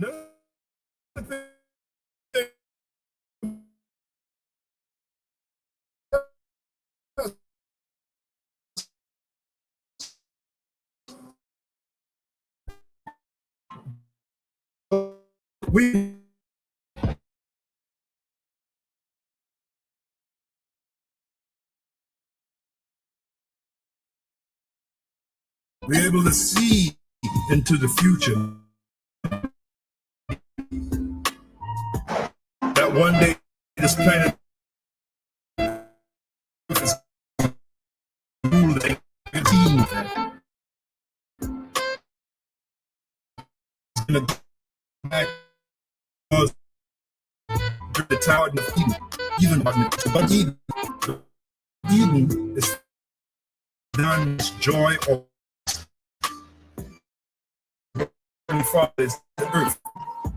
Another thing we be able to see into the future. That one day this planet is ruled in 15. It's gonna go back to the Tower of Eden. But Eden is done joy or Father is the earth.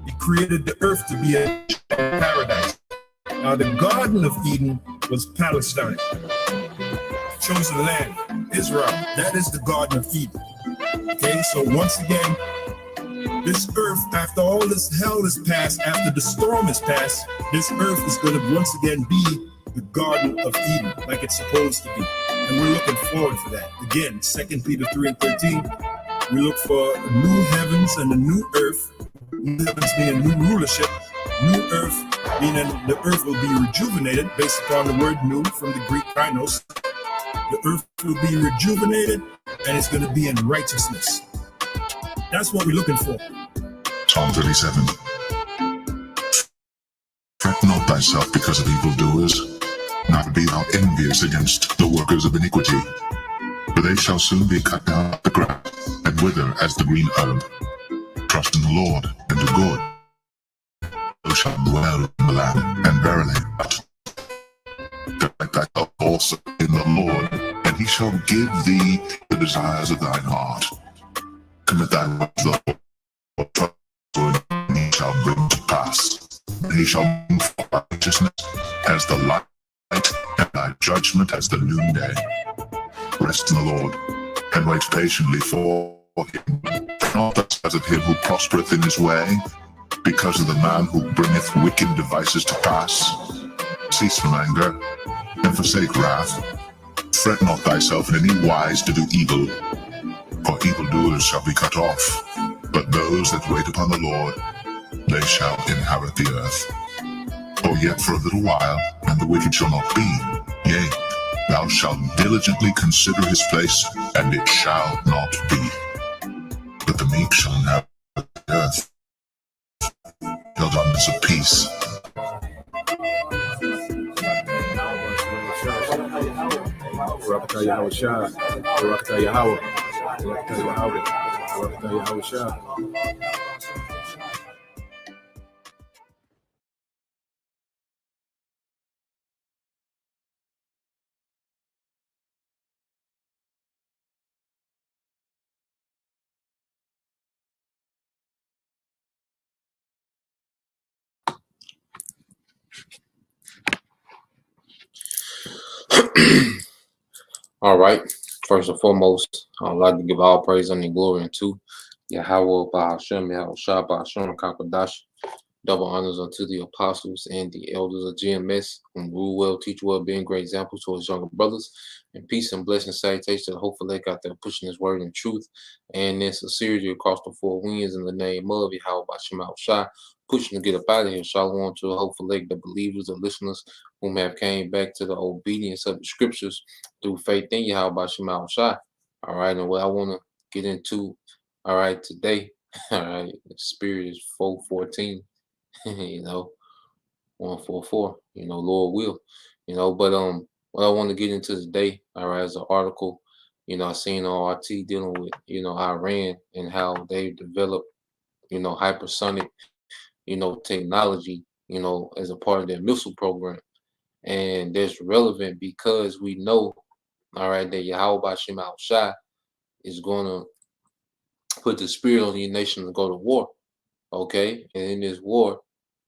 He created the earth to be a paradise. Now the Garden of Eden was Palestine, chosen land, Israel. That is the Garden of Eden. Okay, so once again, this earth, after all this hell is passed, after the storm is passed, this earth is going to once again be the Garden of Eden, like it's supposed to be. And we're looking forward to that. Again, 2 Peter 3:13, we look for new heavens and a new earth. New heavens meaning new rulership. New earth meaning the earth will be rejuvenated based upon the word new from the Greek kainos. The earth will be rejuvenated and it's going to be in righteousness. That's what we're looking for. Psalm 37. Fret not thyself because of evildoers, neither be thou envious against the workers of iniquity. For they shall soon be cut down like the grass, and wither as the green herb. Trust in the Lord, and do good. Thou shalt dwell in the land, and verily delight thyself also in the Lord, and he shall give thee the desires of thine heart. Commit thy way to the Lord, trust in him, and he shall bring to pass. And he shall bring forth righteousness as the light, and thy judgment as the noonday. Rest in the Lord, and wait patiently for him. Not because of him who prospereth in his way, because of the man who bringeth wicked devices to pass. Cease from anger, and forsake wrath. Fret not thyself in any wise to do evil, for evildoers shall be cut off. But those that wait upon the Lord, they shall inherit the earth. Oh, yet for a little while, and the wicked shall not be. Yea, thou shalt diligently consider his place, and it shall not be. But the meek shall inherit the earth. The abundance of peace. Barakatah Yahweh Shah. Barakatah Yahweh. Barakatah Yahweh. Barakatah Yahweh Shah. All right. First and foremost, I'd like to give all praise and glory unto Yahweh Ba'ashem, Yahweh Shah Ba'ashem, Kakadash. Double honors unto the apostles and the elders of GMS, whom rule well, teach well, being great examples to his younger brothers. And peace and blessing salutation to the hopeful they got there pushing his word in truth and in sincerity across the four winds in the name of Yahweh Ba'ashem, Yahweh Shah, pushing to get up out of here. Shalom to the hopeful leg, the believers, the listeners whom have came back to the obedience of the scriptures through faith in Yahweh Ba'ashem, Yahweh Shah. All right, and what I want to get into, all right, today, all right, the spirit is 414. 144, Lord will, but what I want to get into today, all right, is an article, I seen on RT dealing with, Iran and how they developed, hypersonic, technology, as a part of their missile program. And that's relevant because we know, all right, that Yahweh Ba'ashem Yahweh Shah is going to put the spirit on the nation to go to war, okay? And in this war,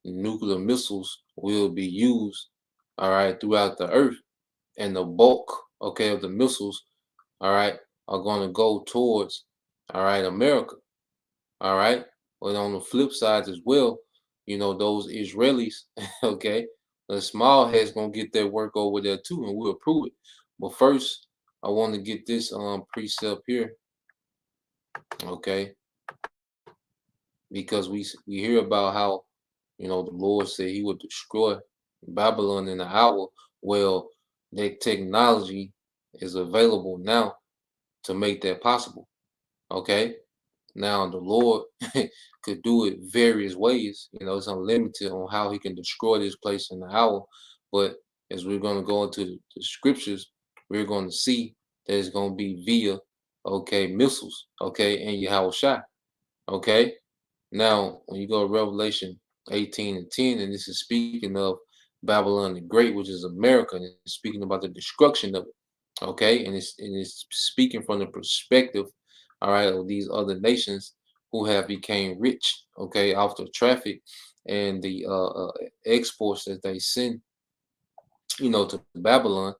nuclear missiles will be used, all right, throughout the earth, and the bulk, okay, of the missiles, all right, are going to go towards, all right, America, all right, But on the flip side as well, those Israelis, okay, the small hat's gonna get their work over there too, and we'll prove it. But first, I want to get this precept here, okay, because we hear about how the Lord said He would destroy Babylon in an hour. Well, that technology is available now to make that possible. Okay. Now the Lord could do it various ways. It's unlimited on how He can destroy this place in an hour. But as we're going to go into the scriptures, we're going to see that it's going to be via, missiles, and Yahushua. Okay. Now, when you go to Revelation 18:10, and this is speaking of Babylon the Great, which is America, and it's speaking about the destruction of it. Okay, and it's speaking from the perspective, all right, of these other nations who have became rich, off the traffic and the exports that they send, to Babylon,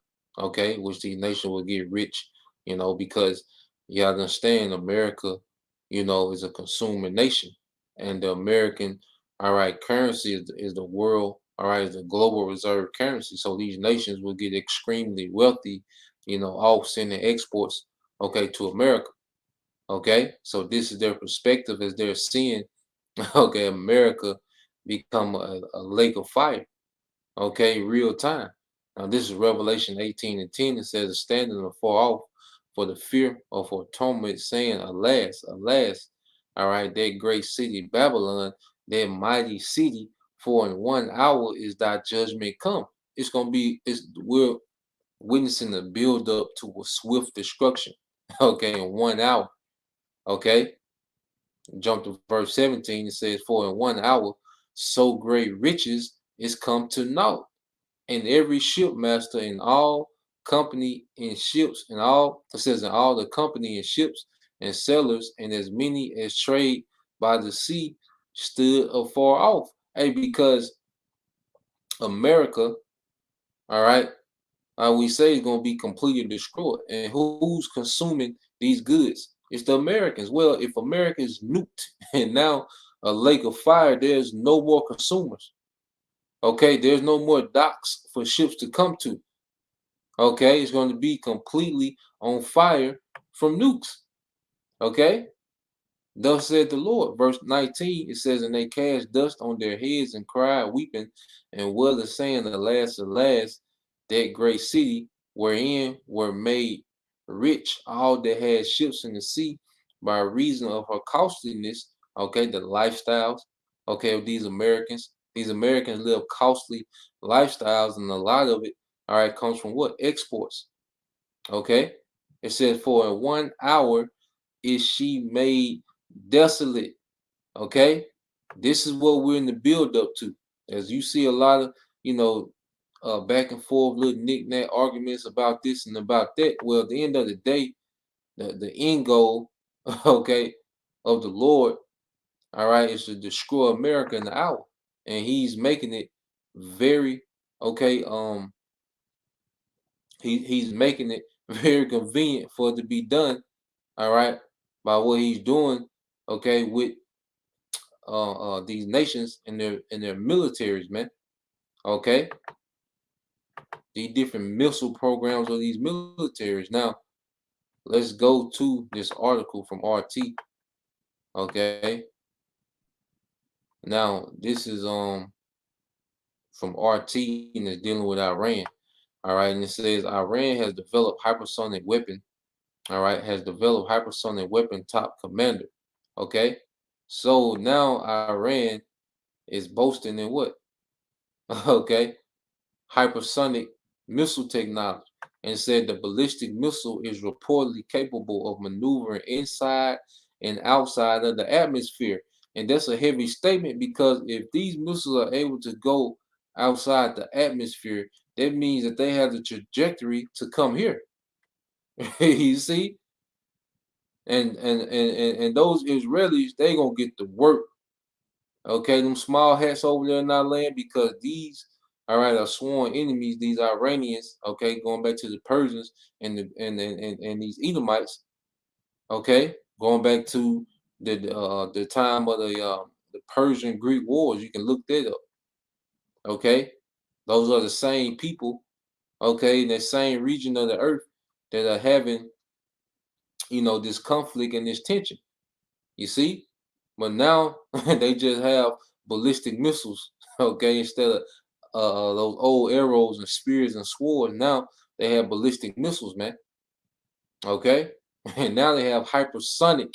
which the nation will get rich, because you understand America, is a consumer nation, and the American, all right, currency is the world, all right, is the global reserve currency. So these nations will get extremely wealthy, off sending exports, to America. Okay, so this is their perspective as they're seeing, America become a lake of fire, real time. Now this is Revelation 18:10. It says, standing afar off for the fear or for torment, saying, alas, alas, all right, that great city Babylon, that mighty city, for in 1 hour is thy judgment come. We're witnessing the build up to a swift destruction, in 1 hour. Okay, jump to verse 17. It says, for in 1 hour so great riches is come to naught, and every shipmaster in all company in ships, and all, it says, in all the company in ships and sailors, and as many as trade by the sea, stood afar off. Hey, because America, all right, we say it's going to be completely destroyed. And who's consuming these goods? It's the Americans. Well, if America is nuked and now a lake of fire, there's no more consumers. Okay, there's no more docks for ships to come to. Okay, it's going to be completely on fire from nukes. Okay, thus said the Lord. Verse 19, it says, and they cast dust on their heads and cried, weeping, and wailing, saying, alas, alas, that great city wherein were made rich all that had ships in the sea by reason of her costliness. Okay, the lifestyles, of these Americans. These Americans live costly lifestyles, and a lot of it, all right, comes from what? Exports. Okay, it says, for in 1 hour is she made desolate. Okay, this is what we're in the build up to. As you see a lot of back and forth little knick-knack arguments about this and about that. Well, at the end of the day, the end goal, of the Lord, all right, is to destroy America in the hour, and He's making it very he's making it very convenient for it to be done, all right, by what He's doing, with these nations and their militaries, man. Okay, these different missile programs of these militaries. Now, let's go to this article from RT. Okay. Now, this is from RT, and it's dealing with Iran. All right, and it says Iran has developed hypersonic weapon. All right, has developed hypersonic weapon top commander. Okay, so now Iran is boasting in what? Okay, hypersonic missile technology, and said the ballistic missile is reportedly capable of maneuvering inside and outside of the atmosphere. And that's a heavy statement, because if these missiles are able to go outside the atmosphere, that means that they have the trajectory to come here. You see? And those Israelis, they gonna get to work. Okay, them small hats over there in our land, because these, all right, are sworn enemies. These Iranians, okay, going back to the Persians and these Edomites, okay, going back to the time of the Persian Greek wars. You can look that up. Okay, those are the same people. Okay, in the same region of the earth that are having, this conflict and this tension. You see, but now they just have ballistic missiles. Okay, instead of those old arrows and spears and swords, now they have ballistic missiles, man. Okay, and now they have hypersonic,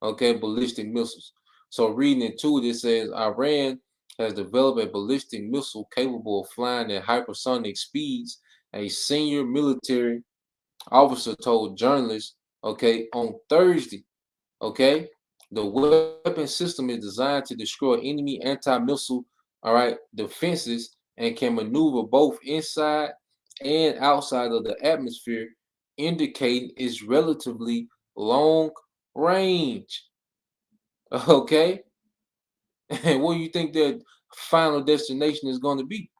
okay, ballistic missiles. So reading into it, it says Iran has developed a ballistic missile capable of flying at hypersonic speeds. A senior military officer told journalists, okay, on Thursday, okay, the weapon system is designed to destroy enemy anti-missile, all right, defenses and can maneuver both inside and outside of the atmosphere, indicating its relatively long range. Okay, and what do you think their final destination is going to be?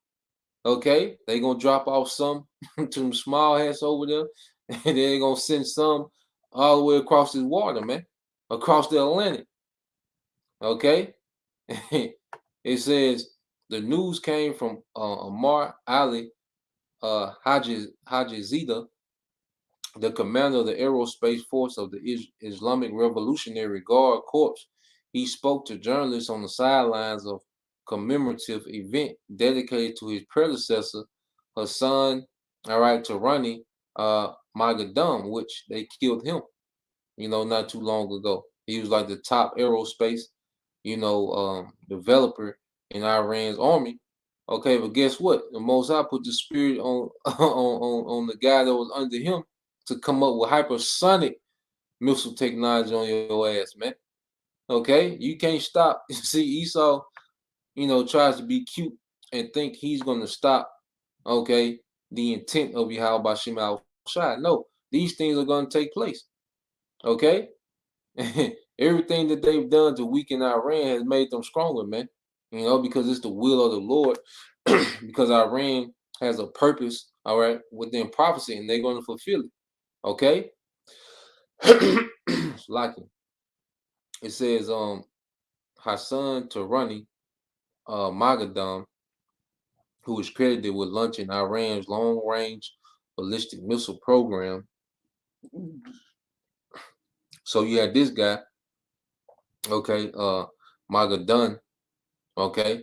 Okay, they gonna drop off some to them small hats over there, and then they gonna send some all the way across this water, man, across the Atlantic. Okay, it says the news came from Amar Ali Hajizida, the commander of the aerospace force of the Islamic Revolutionary Guard Corps. He spoke to journalists on the sidelines of commemorative event dedicated to his predecessor, Hassan, all right, Tarani Magadam, which they killed him, not too long ago. He was like the top aerospace, developer in Iran's army. Okay, but guess what? The Most High put the spirit on on the guy that was under him to come up with hypersonic missile technology on your ass, man. Okay, you can't stop. See, Esau, tries to be cute and think he's going to stop, okay, the intent of Yahweh Bashim al Shai. No, these things are going to take place. Okay, everything that they've done to weaken Iran has made them stronger, man. Because it's the will of the Lord. Because Iran has a purpose, all right, within prophecy, and they're going to fulfill it. Okay. Like it says, Hassan Tarani Magadam, who is credited with launching Iran's long-range ballistic missile program. So you had this guy, okay, Magadan, okay,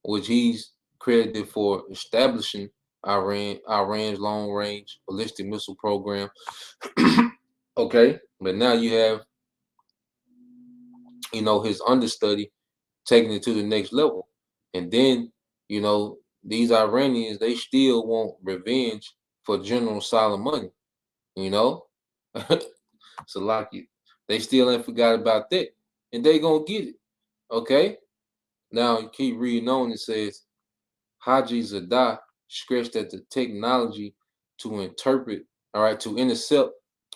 which he's credited for establishing Iran's long-range ballistic missile program. Okay, but now you have, his understudy taking it to the next level, and then these Iranians, they still want revenge for General Soleimani. So like they still ain't forgot about that, and they gonna get it. Okay, now you keep reading on. It says Haji Zadeh stressed that the technology to intercept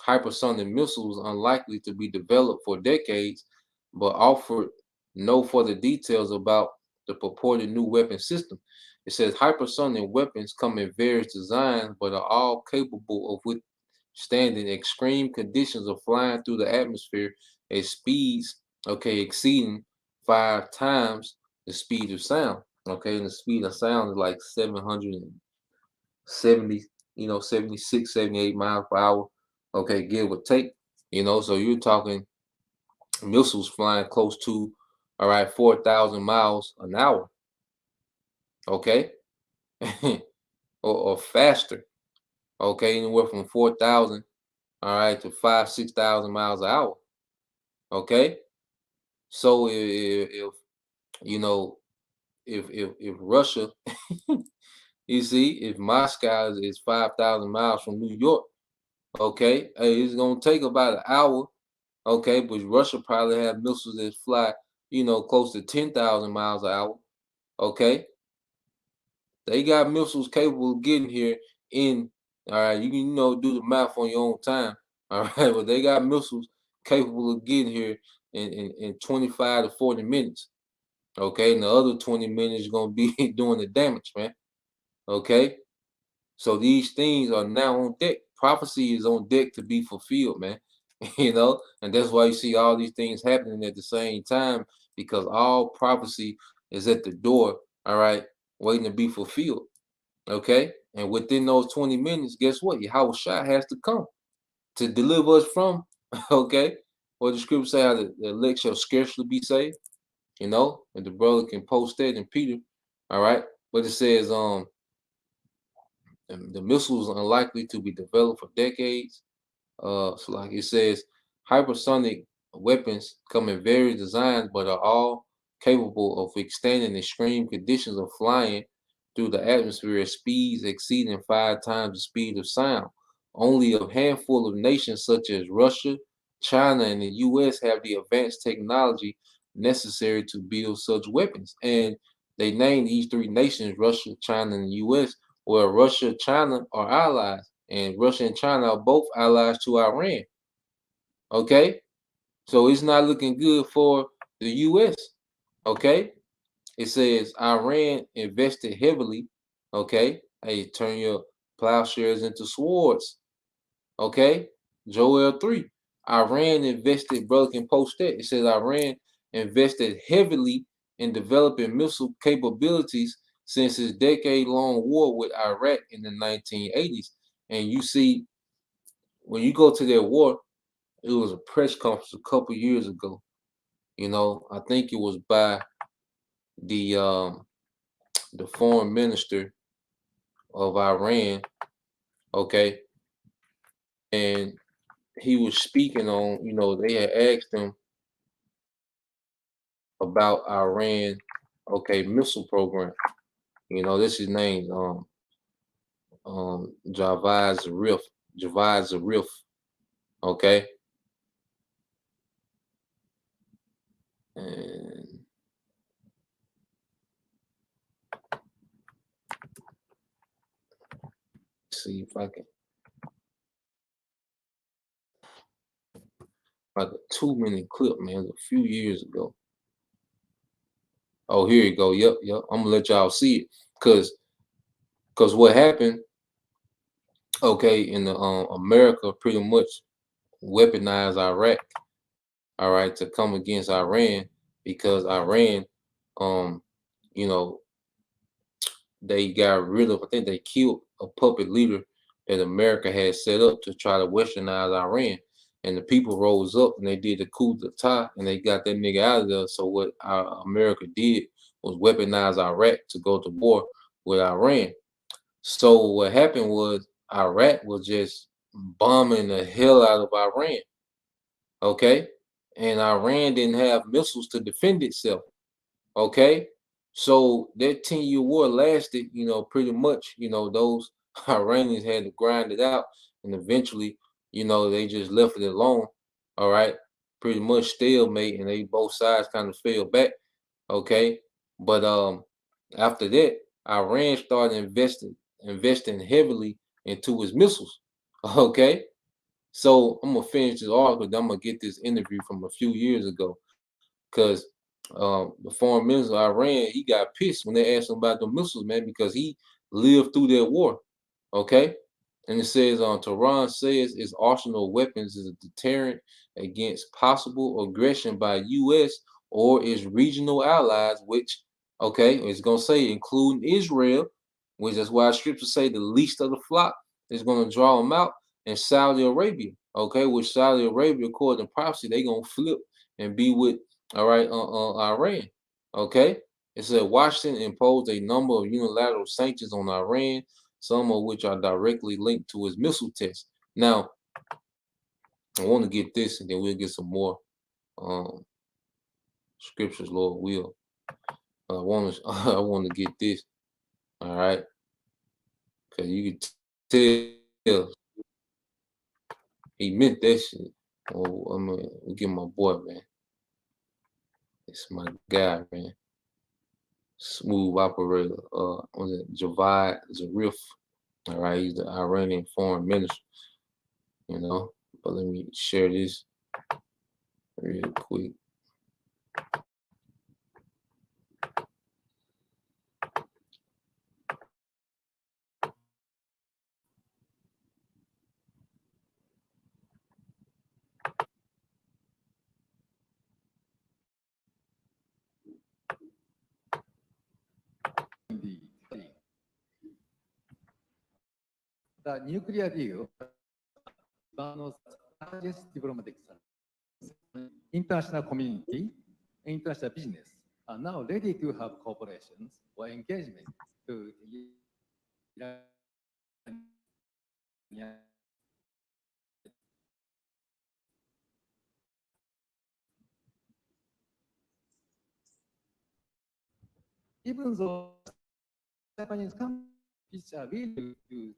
hypersonic missiles unlikely to be developed for decades, but offered no further details about the purported new weapon system. It says hypersonic weapons come in various designs, but are all capable of withstanding extreme conditions of flying through the atmosphere at speeds, exceeding 5 times the speed of sound. Okay, and the speed of sound is like 770, 76, 78 miles per hour. Okay, give or take. So you're talking missiles flying close to, 4,000 miles an hour. Okay, or faster. Okay, anywhere from 4,000, to 5,000-6,000 miles an hour. Okay, so if Russia, you see, if Moscow is 5,000 miles from New York, okay, it's gonna take about an hour. Okay, but Russia probably have missiles that fly, close to 10,000 miles an hour. Okay, they got missiles capable of getting here in, you can, do the math on your own time. All right, but they got missiles capable of getting here in 25 to 40 minutes. Okay, and the other 20 minutes is gonna be doing the damage, man. Okay, so these things are now on deck. Prophecy is on deck to be fulfilled, man. you know, and that's why you see all these things happening at the same time, because all prophecy is at the door, all right, waiting to be fulfilled. Okay, and within those 20 minutes, guess what? Yahweh Shai has to come to deliver us from, okay, what the scripture say, how the elect shall scarcely be saved, you know, and the brother can post that in Peter, all right, but it says, the missiles are unlikely to be developed for decades. So like it says, hypersonic weapons come in various designs, but are all capable of withstanding extreme conditions of flying through the atmosphere at speeds exceeding 5 times the speed of sound. Only a handful of nations such as Russia, China, and the US have the advanced technology necessary to build such weapons. And they named these 3 nations, Russia, China, and the US, where Russia, China are allies, and Russia and China are both allies to Iran. Okay, so it's not looking good for the U.S. Okay, it says Iran invested heavily. Okay, hey, turn your plowshares into swords. Okay, Joel 3. Iran invested, brother can post that. It says Iran invested heavily in developing missile capabilities since its decade-long war with Iraq in the 1980s. And you see, when you go to their war, it was a press conference a couple years ago. You know, I think it was by the the foreign minister of Iran. Okay, and he was speaking on, you know, they had asked him about Iran, okay, missile program. You know, this is named Javad Zarif. Javad Zarif. Okay. And see if I can, like a 2-minute clip, man, a few years ago. Oh, here you go. Yep, yep. I'm gonna let y'all see it. Cause what happened, okay, in the America pretty much weaponized Iraq, all right, to come against Iran, because Iran, um, you know, they got rid of, I think they killed a puppet leader that America had set up to try to westernize Iran. And the people rose up and they did the coup d'etat and they got that nigga out of there. So what America did was weaponize Iraq to go to war with Iran. So what happened was Iraq was just bombing the hell out of Iran. Okay. And Iran didn't have missiles to defend itself. Okay. So that 10-year war lasted, you know, pretty much, you know, those Iranians had to grind it out, and eventually, you know, they just left it alone. All right. Pretty much stalemate, and they both sides kind of fell back. Okay. But after that, Iran started investing heavily into its missiles. Okay. So I'm gonna finish this article, then I'm gonna get this interview from a few years ago, because the foreign minister of Iran, he got pissed when they asked him about the missiles, man, because he lived through that war. Okay. And it says Tehran says its arsenal of weapons is a deterrent against possible aggression by US or its regional allies, which, okay, it's gonna say including Israel, which is why scriptures say the least of the flock is gonna draw them out, and Saudi Arabia, okay, which Saudi Arabia, according to prophecy, they gonna flip and be with, all right, Iran. Okay. It said Washington imposed a number of unilateral sanctions on Iran, some of which are directly linked to its missile tests. Now, I want to get this, and then we'll get some more scriptures, Lord will. I want to, I want to get this, all right, because you can tell he meant that shit. Oh, I'm gonna get my boy, man. It's my guy, man. Smooth operator. Was it Javad Zarif? All right, he's the Iranian foreign minister. You know, but let me share this real quick. indeed. The nuclear deal, one of the largest diplomatic international community, international business are now ready to have cooperations or engagement to even though Japanese companies are willing to.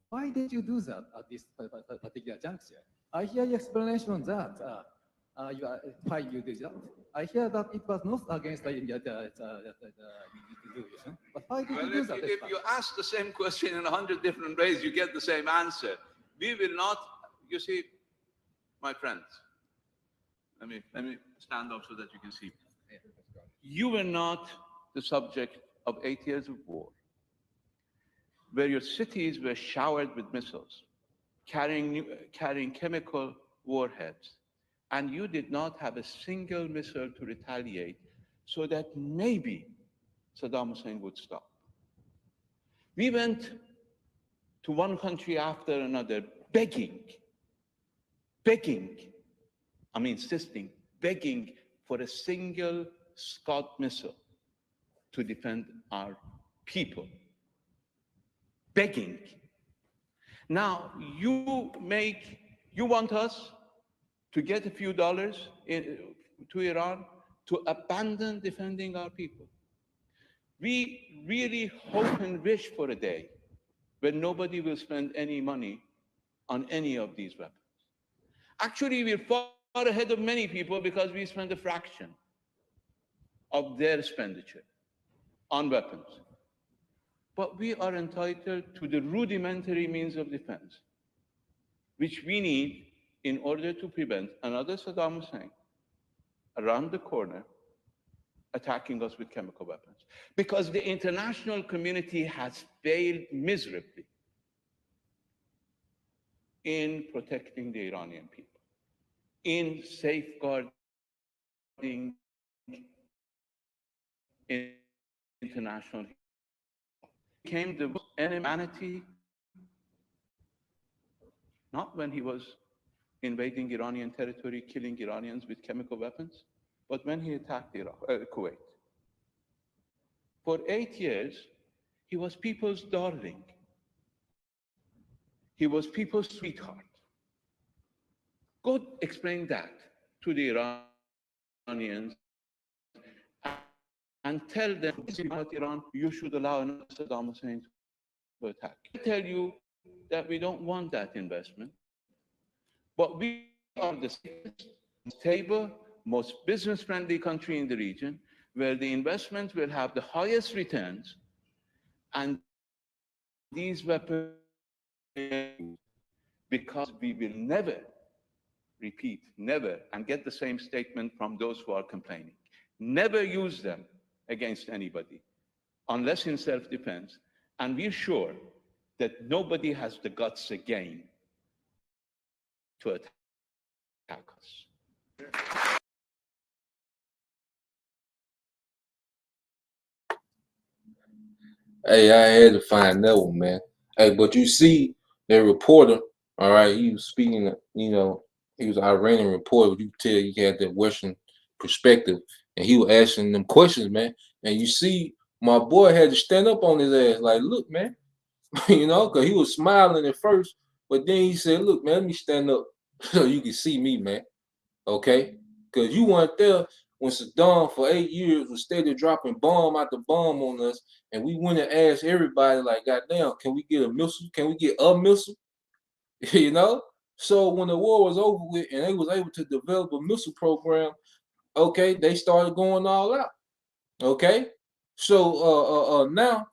Why did you do that at this particular juncture? I hear your explanation on that. Why you did that? I hear that it was not against the institution. But why did you do that? If you ask the same question in 100 different ways, you get the same answer. We will not, you see, my friends, let me stand up so that you can see. You were not the subject of 8 years of war, where your cities were showered with missiles, carrying chemical warheads, and you did not have a single missile to retaliate so that maybe Saddam Hussein would stop. We went to one country after another begging, insisting, begging for a single Scud missile to defend our people. Begging. Now, you want us to get a few dollars to Iran to abandon defending our people. We really hope and wish for a day when nobody will spend any money on any of these weapons. Actually, we're far ahead of many people because we spend a fraction of their expenditure on weapons. But we are entitled to the rudimentary means of defense, which we need in order to prevent another Saddam Hussein around the corner attacking us with chemical weapons. Because the international community has failed miserably in protecting the Iranian people, in safeguarding international came the humanity, not when he was invading Iranian territory, killing Iranians with chemical weapons, but when he attacked Kuwait. For 8 years, he was people's darling. He was people's sweetheart. Go explain that to the Iranians and tell them about Iran, you should allow another Saddam Hussein to attack. I tell you that we don't want that investment, but we are the safest, stable, most business-friendly country in the region where the investment will have the highest returns, and these weapons, because we will never repeat, never, and get the same statement from those who are complaining. Never use them against anybody, unless in self-defense, and we're sure that nobody has the guts again to attack us. Hey, I had to find that one, man. Hey, but you see, the reporter, all right, he was speaking, he was an Iranian reporter, but you could tell he had that Western perspective, and he was asking them questions, man. And you see, my boy had to stand up on his ass, like, look, man, because he was smiling at first, but then he said, look, man, let me stand up so you can see me, man, okay? Because you weren't there when Saddam for 8 years was steady dropping bomb after bomb on us, and we went and asked everybody, like, goddamn, can we get a missile? Can we get a missile? So when the war was over with and they was able to develop a missile program, okay, they started going all out. Okay, so now,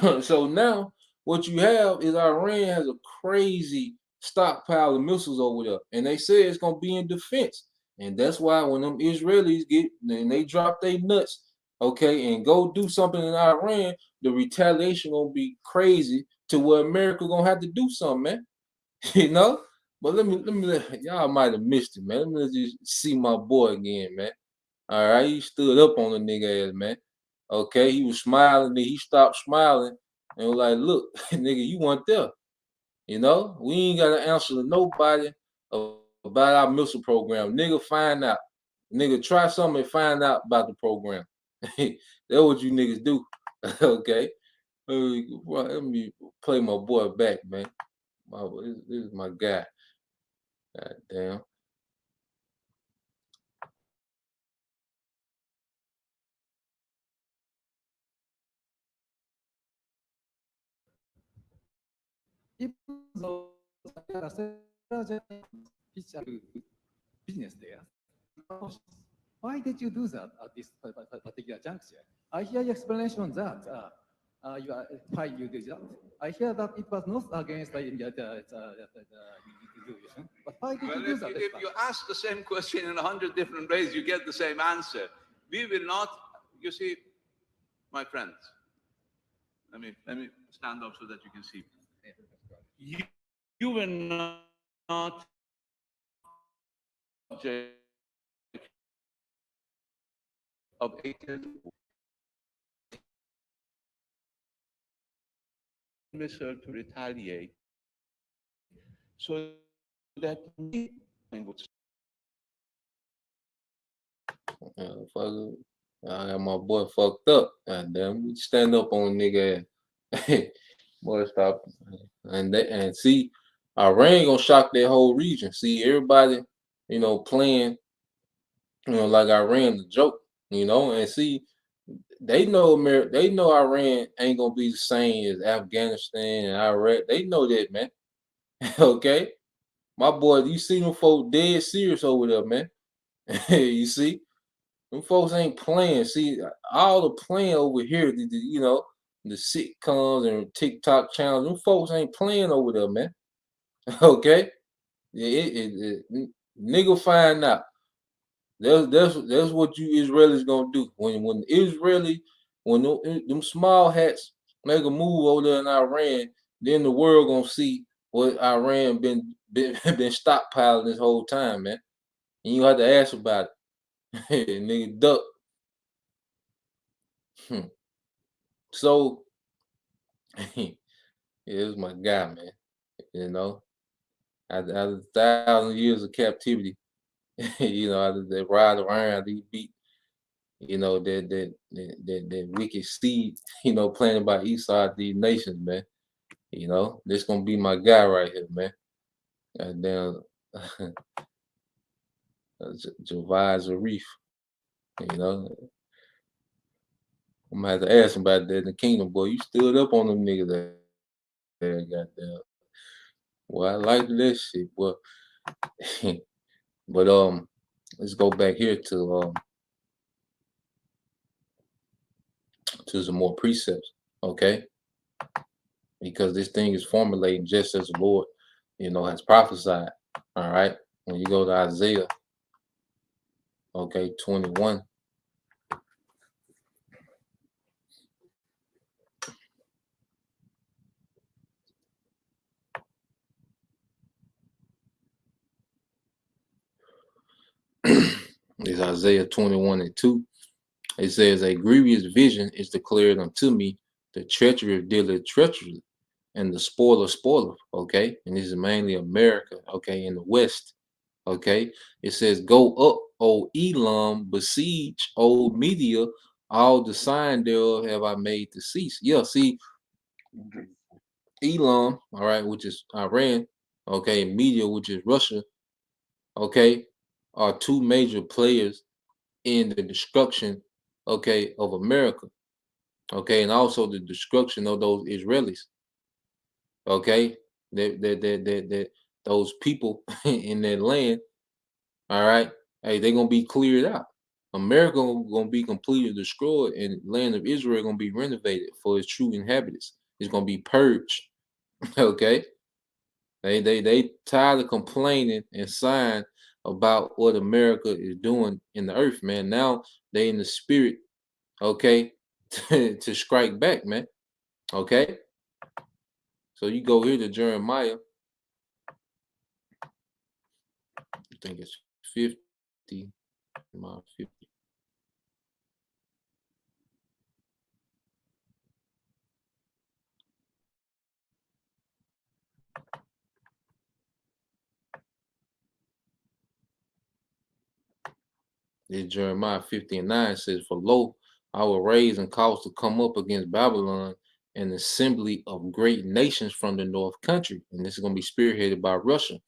now what you have is Iran has a crazy stockpile of missiles over there, and they say it's gonna be in defense, and that's why when them Israelis they drop their nuts, okay, and go do something in Iran, the retaliation gonna be crazy to where America gonna have to do something, man. But let me y'all might have missed it, man. Let me just see my boy again, man. All right, he stood up on the nigga ass, man. Okay, he was smiling, then he stopped smiling and was like, look, nigga, you weren't there. You know, we ain't got to answer to nobody about our missile program. Nigga, find out. Nigga, try something and find out about the program. That's what you niggas do. Okay. Let me play my boy back, man. This is my guy. God damn. Even though there are several Japanese which are business there, why did you do that at this particular juncture? I hear your explanation that why you did that. I hear that it was not against the institution, but why did Well, you do if that? you ask the same question in 100 different ways, you get the same answer. We will not, you see, my friends, let me stand up so that you can see. You were not subject of a missile to retaliate so that we would Fucker. I got my boy fucked up. God damn, stand up on nigga ass. Boy, stop. And see, Iran gonna shock that whole region. See, everybody, playing, like Iran the joke, and see, they know they know Iran ain't gonna be the same as Afghanistan and Iraq. They know that, man. Okay. My boy, you see them folk dead serious over there, man. You see? Them folks ain't playing. See, all the playing over here, the sitcoms and TikTok channels, them folks ain't playing over there, man. Okay? Nigga find out. That's what you Israelis gonna do. When them small hats make a move over there in Iran, then the world gonna see what Iran been stockpiling this whole time, man. And you have to ask about it. Nigga duck. So yeah, this is my guy, man. After 1,000 years of captivity, after they ride around, he beat, that wicked seed, planted by Esau, these nations, man. This gonna be my guy right here, man. Goddamn, Javad Zarif. I'm gonna have to ask him about that in the kingdom, boy. You stood up on them niggas there, goddamn. Well, I like this shit, boy. But let's go back here to some more precepts, okay? Because this thing is formulating just as the Lord, has prophesied. All right. When you go to Isaiah, okay, 21. It's Isaiah 21:2. It says, a grievous vision is declared unto me, the treachery dealeth treachery, and the spoiler spoileth. Okay. And this is mainly America, okay, in the West. Okay. It says, go up, O Elam, besiege, O Media, all the sign thereof have I made to cease. Yeah, see, Elam, all right, which is Iran, okay, Media, which is Russia, okay, are two major players in the destruction, okay, of America, okay, and also the destruction of those Israelis, okay, that those people in that land, all right, hey, they're gonna be cleared out. America gonna be completely destroyed, and land of Israel gonna be renovated for its true inhabitants. It's gonna be purged, okay. They tired of complaining and sighing about what America is doing in the earth, man. Now they in the spirit, okay, to strike back, man. Okay. So you go here to Jeremiah. I think it's 50. This Jeremiah 50:9 says, "For lo, I will raise and cause to come up against Babylon an assembly of great nations from the north country." And this is going to be spearheaded by Russia.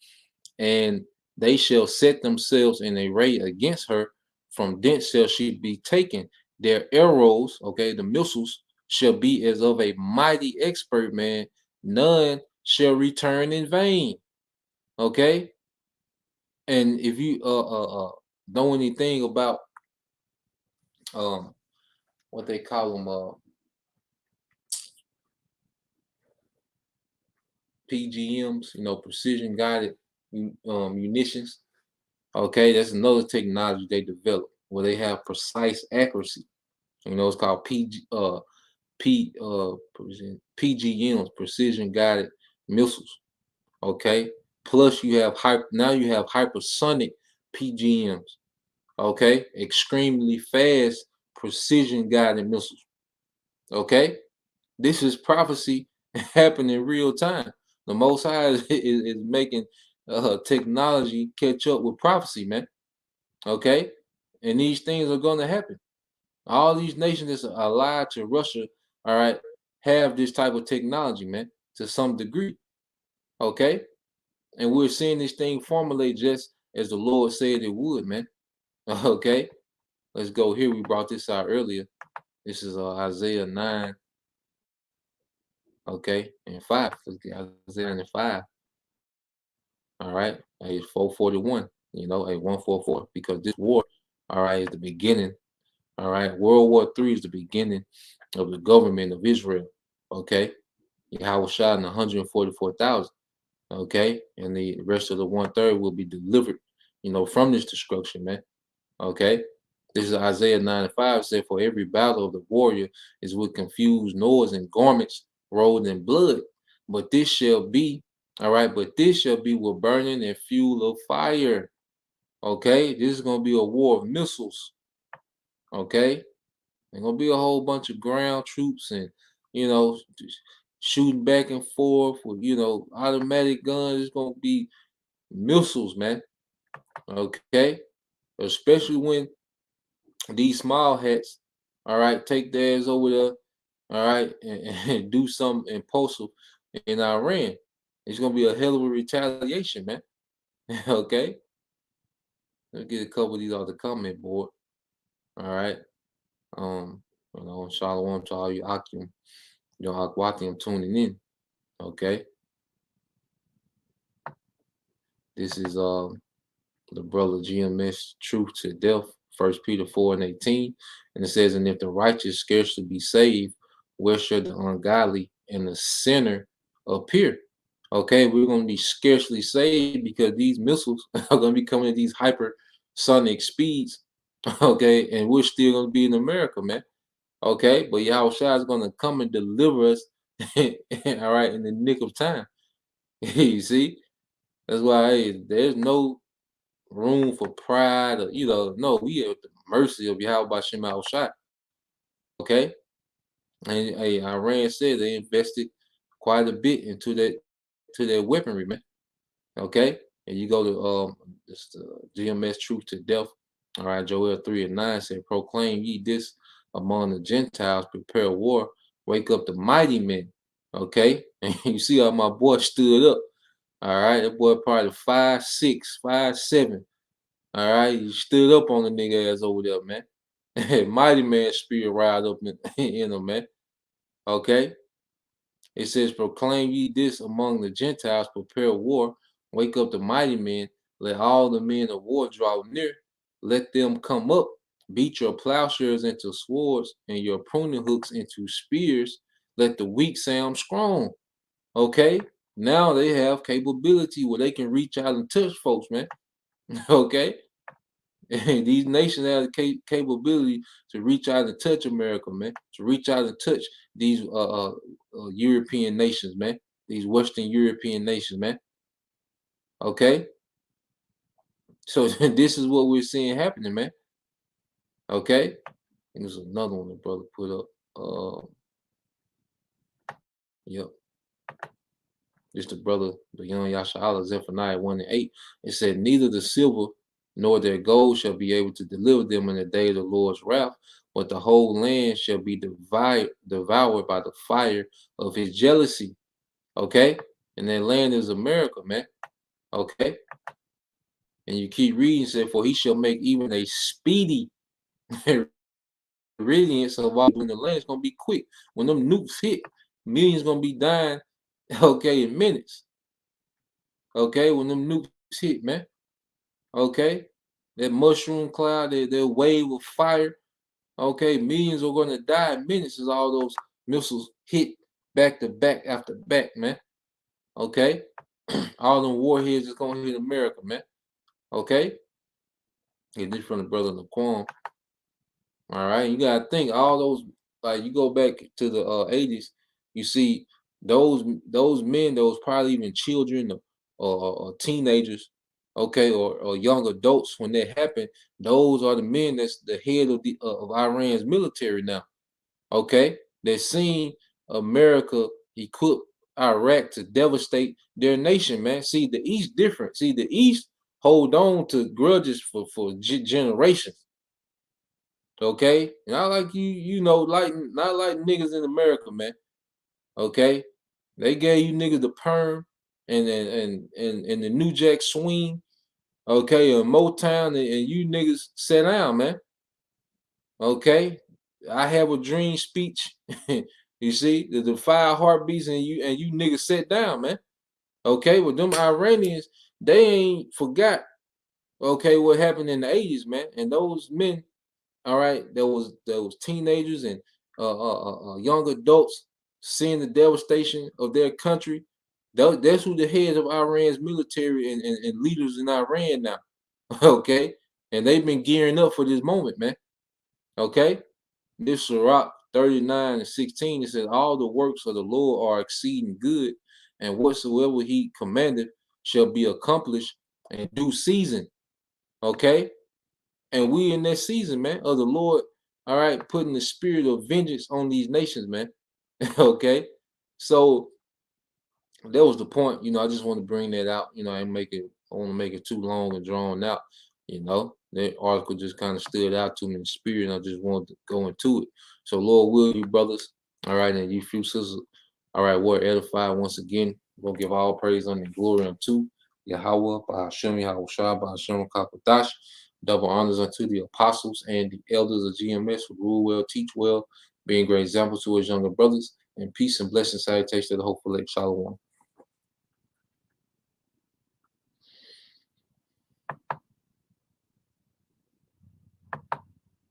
"And they shall set themselves in array against her. From thence shall she be taken. Their arrows," okay, the missiles, "shall be as of a mighty expert man. None shall return in vain." Okay. And if you know anything about what they call them, PGMs, precision guided munitions. Okay, that's another technology they developed where they have precise accuracy. It's called PGMs, precision guided missiles. Okay, plus you have hypersonic PGMs. Okay, extremely fast precision guided missiles. Okay, this is prophecy happening in real time. The Most High is making technology catch up with prophecy, man. Okay, and these things are going to happen. All these nations that are allied to Russia, all right, have this type of technology, man, to some degree. Okay, and we're seeing this thing formulate just as the Lord said it would, man. Okay, let's go here. We brought this out earlier. This is Isaiah 9. Okay, and 5. Let's get Isaiah 9 and 5. All right, it's 441. A 144, because this war, all right, is the beginning. All right, World War III is the beginning of the government of Israel. Okay, Yahweh shot in 144,000. Okay, and the rest of the 1/3 will be delivered, from this destruction, man. Okay, this is Isaiah 9 and 5. Said, "For every battle of the warrior is with confused noise and garments rolled in blood. But this shall be, all right, but this shall be with burning and fuel of fire." Okay, this is going to be a war of missiles. Okay, there's going to be a whole bunch of ground troops and, shooting back and forth with, automatic guns. It's going to be missiles, man. Okay, especially when these small hats, all right, take theirs over there, all right, and do something impulsive in Iran. It's gonna be a hell of a retaliation, man. Okay, let's get a couple of these off the comment board. All right, shalom to all you Akim, Akwatim tuning in. Okay, this is the brother GMS Truth to Death, 1 Peter 4 and 18. And it says, "And if the righteous scarcely be saved, where shall the ungodly and the sinner appear?" Okay, we're going to be scarcely saved because these missiles are going to be coming at these hypersonic speeds. Okay, and we're still going to be in America, man. Okay, but Yahweh Shai is going to come and deliver us, all right, in the nick of time. You see, that's why there's no room for pride, or no, we are at the mercy of Yahweh Bashem Al Shai. Okay, and Iran said they invested quite a bit into their weaponry, man. Okay, and you go to this GMS Truth to Death. All right, Joel 3 and 9 said, "Proclaim ye this among the Gentiles, prepare war, wake up the mighty men." Okay, and you see how my boy stood up. All right, that boy probably 5'6", 5'7". All right, he stood up on the nigga ass over there, man. Mighty man spirit ride up in him, man. Okay. It says, "Proclaim ye this among the Gentiles, prepare war, wake up the mighty men, let all the men of war draw near, let them come up, beat your plowshares into swords and your pruning hooks into spears, let the weak say I'm strong." Okay. Now they have capability where they can reach out and touch folks, man. Okay. And these nations have the capability to reach out and touch America, man. To reach out and touch these European nations, man. These Western European nations, man. Okay. So this is what we're seeing happening, man. Okay. There's another one the brother put up. Yep. Just the brother, the young Yashala, Zephaniah 1 and 8. It said, "Neither the silver nor their gold shall be able to deliver them in the day of the Lord's wrath, but the whole land shall be devoured by the fire of his jealousy. Okay? And that land is America, man. Okay? And you keep reading, say, for he shall make even a speedy radiance of all in the land. It's gonna be quick. When them nukes hit, millions gonna be dying, okay, in minutes. Okay, when them nukes hit, man. Okay, that mushroom cloud, that wave of fire. Okay, millions are gonna die in minutes as all those missiles hit back to back after back, man. Okay, all them warheads is gonna hit America, man. Okay, get this from the brother Laquan. All right, you gotta think all those, like you go back to the 80s, you see those men, those probably even children or teenagers, okay, or young adults when that happened. Those are the men that's the head of the of Iran's military now. Okay, they're seeing America equip Iraq to devastate their nation, man. See, the East different. See, the East hold on to grudges for generations. Okay, not like you know, like not like niggas in America, man. Okay, they gave you niggas the perm and the New Jack Swing, okay, and Motown, and you niggas sit down, man. Okay, I have a dream speech. You see, the 5 heartbeats, and you niggas sit down, man. Okay, with them Iranians, they ain't forgot. Okay, what happened in the 80s, man, and those men. All right, there was teenagers and young adults seeing the devastation of their country. That's who the heads of Iran's military and leaders in Iran now. Okay, and they've been gearing up for this moment, man. Okay, this Sirach 39:16, it says, all the works of the Lord are exceeding good, and whatsoever he commanded shall be accomplished in due season. Okay. And we in that season, man, of the Lord, all right, putting the spirit of vengeance on these nations, man. Okay. So that was the point, I just want to bring that out, and I want to make it too long and drawn out, That article just kind of stood out to me in the spirit, and I just wanted to go into it. So Lord will you brothers, all right, and you few sisters, all right, we're edified once again. We're gonna give all praise and glory unto Yahweh, Bahashem, Yahweh Shah, Bahashem, Kakadash. Double honors unto the apostles and the elders of GMS who rule well, teach well, being great examples to his younger brothers, and peace and blessing salutation to the hopeful lake Shalom.